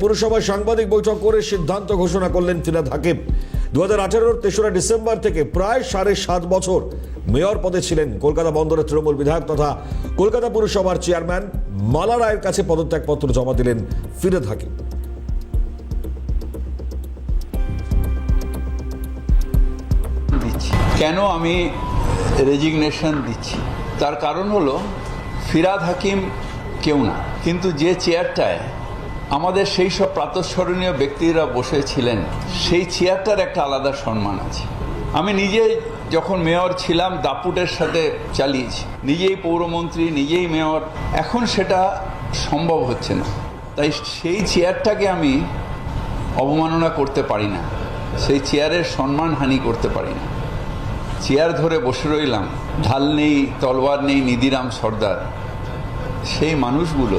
পুরসভায় সাংবাদিক বৈঠক করে সিদ্ধান্ত ঘোষণা করলেন ফিরহাদ হাকিম। 2018-র 3রা ডিসেম্বর থেকে প্রায় 7.5 বছর মেয়র পদে ছিলেন কলকাতা বন্দরের তৃণমূল বিধায়ক তথা কলকাতা পুরসভার চেয়ারম্যান মালা রায়ের কাছে পদত্যাগপত্র জমা দিলেন ফিরহাদ হাকিম। কেন আমি রেজিগনেশন দিচ্ছি তার কারণ হলো ফিরহাদ হাকিম কেউ না, কিন্তু যে চেয়ারটায় আমাদের সেই সব প্রাতঃস্মরণীয় ব্যক্তিরা বসেছিলেন সেই চেয়ারটার একটা আলাদা সম্মান আছে। আমি নিজে যখন মেয়র ছিলাম দাপুটের সাথে চালিয়েছি, নিজেই পৌরমন্ত্রী, নিজেই মেয়র। এখন সেটা সম্ভব হচ্ছে না, তাই সেই চেয়ারটাকে আমি অবমাননা করতে পারি না, সেই চেয়ারের সম্মানহানি করতে পারি না। চেয়ার ধরে বসে রইলাম, ঢাল নেই, তলোয়ার নেই, নিধিরাম সর্দার। সেই মানুষগুলো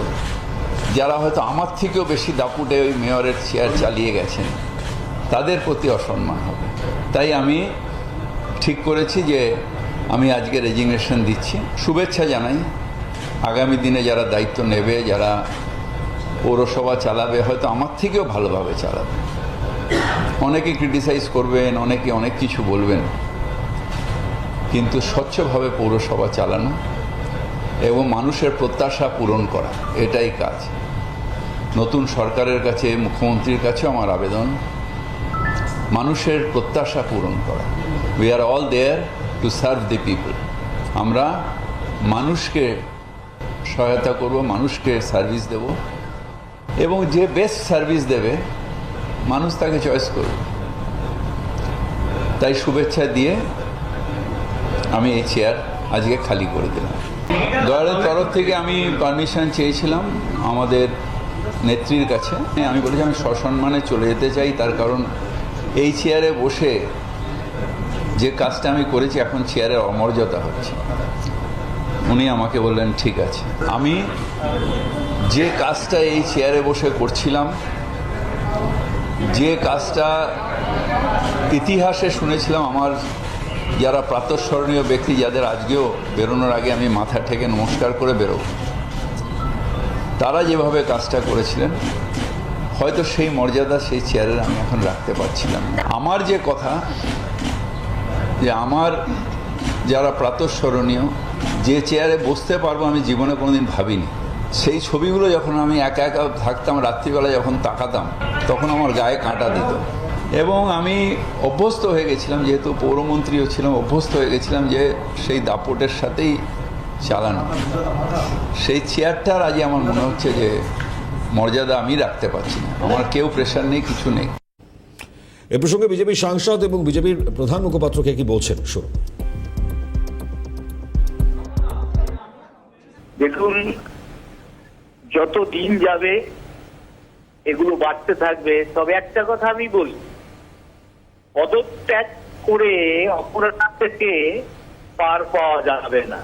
যারা হয়তো আমার থেকেও বেশি দাপুটে ওই মেয়রের চেয়ার চালিয়ে গেছেন, তাদের প্রতি অসম্মান হবে। তাই আমি ঠিক করেছি যে আমি আজকে রেজিগনেশন দিচ্ছি। শুভেচ্ছা জানাই আগামী দিনে যারা দায়িত্ব নেবে, যারা পৌরসভা চালাবে, হয়তো আমার থেকেও ভালোভাবে চালাবে। অনেকে ক্রিটিসাইজ করবেন, অনেকে অনেক কিছু বলবেন, কিন্তু স্বচ্ছভাবে পৌরসভা চালানো এবং মানুষের প্রত্যাশা পূরণ করা, এটাই কাজ। নতুন সরকারের কাছে, মুখ্যমন্ত্রীর কাছেও আমার আবেদন, মানুষের প্রত্যাশা পূরণ করা। We are all there to serve the people. আমরা মানুষকে সহায়তা করব, মানুষকে সার্ভিস দেব, এবং যে বেস্ট সার্ভিস দেবে মানুষ তাকে চয়েস করবে। তাই শুভেচ্ছা দিয়ে আমি এই চেয়ার আজকে খালি করে দিলাম। দলের তরফ থেকে আমি পারমিশন চেয়েছিলাম আমাদের নেত্রীর কাছে। আমি বলেছি আমি সসম্মানে চলে যেতে চাই, তার কারণ এই চেয়ারে বসে যে কাজটা আমি করেছি এখন চেয়ারের অমর্যাদা হচ্ছে। উনি আমাকে বললেন ঠিক আছে। আমি যে কাজটা এই চেয়ারে বসে করছিলাম, যে কাজটা ইতিহাসে শুনেছিলাম, আমার যারা প্রাতঃস্মরণীয় ব্যক্তি, যাদের আজকেও বেরোনোর আগে আমি মাথা ঠেকে নমস্কার করে বেরোব, তারা যেভাবে কাজটা করেছিলেন, হয়তো সেই মর্যাদা সেই চেয়ারের আমি এখন রাখতে পারছিলাম। আমার যে কথা, যে আমার যারা প্রাতঃস্মরণীয়, যে চেয়ারে বসতে পারবো আমি জীবনে কোনোদিন ভাবিনি, সেই ছবিগুলো যখন আমি একা একা থাকতাম, রাত্রিবেলা যখন তাকাতাম, তখন আমার গায়ে কাঁটা দিত। এবং আমি অভ্যস্ত হয়ে গেছিলাম, যেহেতু পৌরমন্ত্রীও ছিলাম, অভ্যস্ত হয়ে গেছিলাম যে সেই দাপটের সাথেই চালানো। সেই চেয়ারটার আজ আমার মনে হচ্ছে যে মর্যাদা আমি রাখতে পারছি না। আমার কেউ প্রেশার নেই, কিছু নেই। এ প্রসঙ্গে বিজেপির সাংসদ এবং বিজেপির প্রধান মুখপাত্র কে কি বলছেন শুনুন। দেখুন, যত দিন যাবে এগুলো বাড়তে থাকবে। তবে একটা কথা আমি বলি, পদত্যাগ করে অপরাধ থেকে পার পাওয়া যাবে না।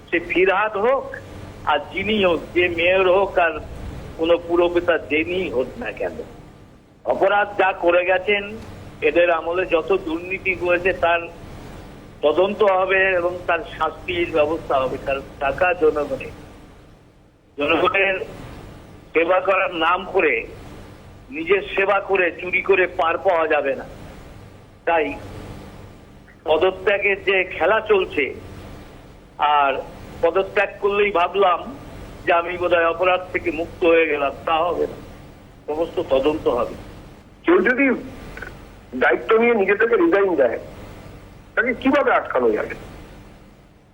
সে ফিরহাদ হোক আর যিনি হোক, যে মেয়র হোক আর কোনো পুরপিতা যিনি হোক না কেন, অপরাধ যা করে গেছেন, এদের আমলে যত দুর্নীতি করেছে তার তদন্ত হবে এবং তার শাস্তির ব্যবস্থা হবে। তার টাকা জনগণের সেবা করার নাম করে, নিজের সেবা করে চুরি করে পার পাওয়া যাবে না। তাই পদত্যাগের যে খেলা চলছে, আর পদত্যাগ করলেই ভাবলাম যে আমি বোধহয় অপরাধ থেকে মুক্ত হয়ে গেলাম, তা হবে না। সমস্ত তদন্ত হবে। কেউ যদি দায়িত্ব নিয়ে নিজে থেকে রিজাইন দেয়, তাকে কিভাবে আটকানো যাবে?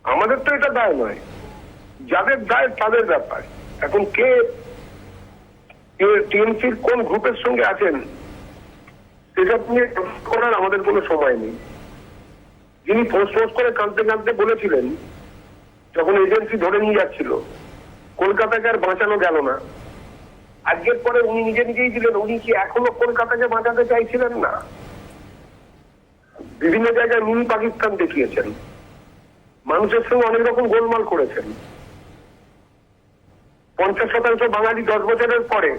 আমাদের তো এটা দায় নয়, যাদের দায় তাদের ব্যাপার। এখন কে টিএমসির কোন গ্রুপের সঙ্গে আছেন সেটা নিয়ে করার আমাদের কোনো সময় নেই। যিনি ফোর্স করে কাঁদতে কাঁদতে বলেছিলেন, যখন এজেন্সি ধরে নিয়ে যাচ্ছিল, কলকাতাকে আর বাঁচানো গেল না, আজকের পরে উনি নিজেই দিলেন, উনি কি এখনো কলকাতাকে বাঁচাতে চাইছিলেন না? বিভিন্ন জায়গায় মিনি পাকিস্তান দেখিয়েছেন, মানুষের সঙ্গে অনেক রকম গোলমাল করেছেন। 50% বাঙালি 10 বছরের পরে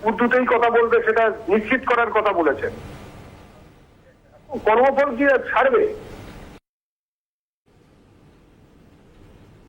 উর্দুতেই কথা বলবে, সেটা নিশ্চিত করার কথা বলেছেন। কর্মফল কি ছাড়বে?